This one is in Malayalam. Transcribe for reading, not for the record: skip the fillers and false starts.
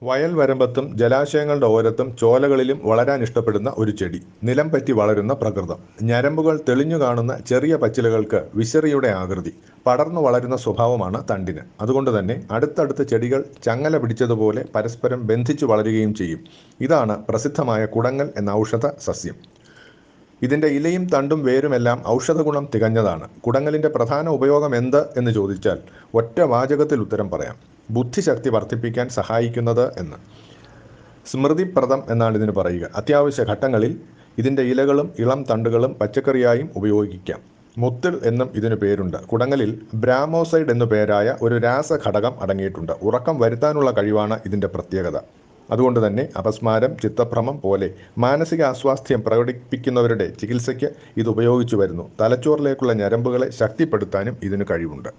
വയൽ വരമ്പത്തും ജലാശയങ്ങളുടെ ഓരത്തും ചോലകളിലും വളരാൻ ഇഷ്ടപ്പെടുന്ന ഒരു ചെടി. നിലം പറ്റി വളരുന്ന പ്രകൃതം. ഞരമ്പുകൾ തെളിഞ്ഞു കാണുന്ന ചെറിയ പച്ചിലകൾക്ക് വിശറിയുടെ ആകൃതി. പടർന്നു വളരുന്ന സ്വഭാവമാണ് തണ്ടിന്. അതുകൊണ്ട് തന്നെ അടുത്തടുത്ത ചെടികൾ ചങ്ങല പിടിച്ചതുപോലെ പരസ്പരം ബന്ധിച്ചു വളരുകയും ചെയ്യും. ഇതാണ് പ്രസിദ്ധമായ കുടങ്ങൽ എന്ന ഔഷധ സസ്യം. ഇതിൻ്റെ ഇലയും തണ്ടും വേരുമെല്ലാം ഔഷധഗുണം തികഞ്ഞതാണ്. കുടങ്ങലിൻ്റെ പ്രധാന ഉപയോഗം എന്ത് എന്ന് ചോദിച്ചാൽ ഒറ്റ വാചകത്തിൽ ഉത്തരം പറയാം: ബുദ്ധിശക്തി വർദ്ധിപ്പിക്കാൻ സഹായിക്കുന്നത് എന്ന്. സ്മൃതിപ്രദം എന്നാണ് ഇതിന് പറയുക. അത്യാവശ്യ ഘട്ടങ്ങളിൽ ഇതിൻ്റെ ഇലകളും ഇളം തണ്ടുകളും പച്ചക്കറിയായും ഉപയോഗിക്കാം. മുത്തിൾ എന്നും ഇതിന് പേരുണ്ട്. കുടങ്ങലിൽ ബ്രാമോസൈഡ് എന്നു പേരായ ഒരു രാസഘടകം അടങ്ങിയിട്ടുണ്ട്. ഉറക്കം വരുത്താനുള്ള കഴിവാണ് ഇതിൻ്റെ പ്രത്യേകത. അതുകൊണ്ട് തന്നെ അപസ്മാരം, ചിത്തഭ്രമം പോലെ മാനസിക അസ്വാസ്ഥ്യം പ്രകടിപ്പിക്കുന്നവരുടെ ചികിത്സയ്ക്ക് ഇത് ഉപയോഗിച്ചു വരുന്നു. തലച്ചോറിലേക്കുള്ള ഞരമ്പുകളെ ശക്തിപ്പെടുത്താനും ഇതിന് കഴിവുണ്ട്.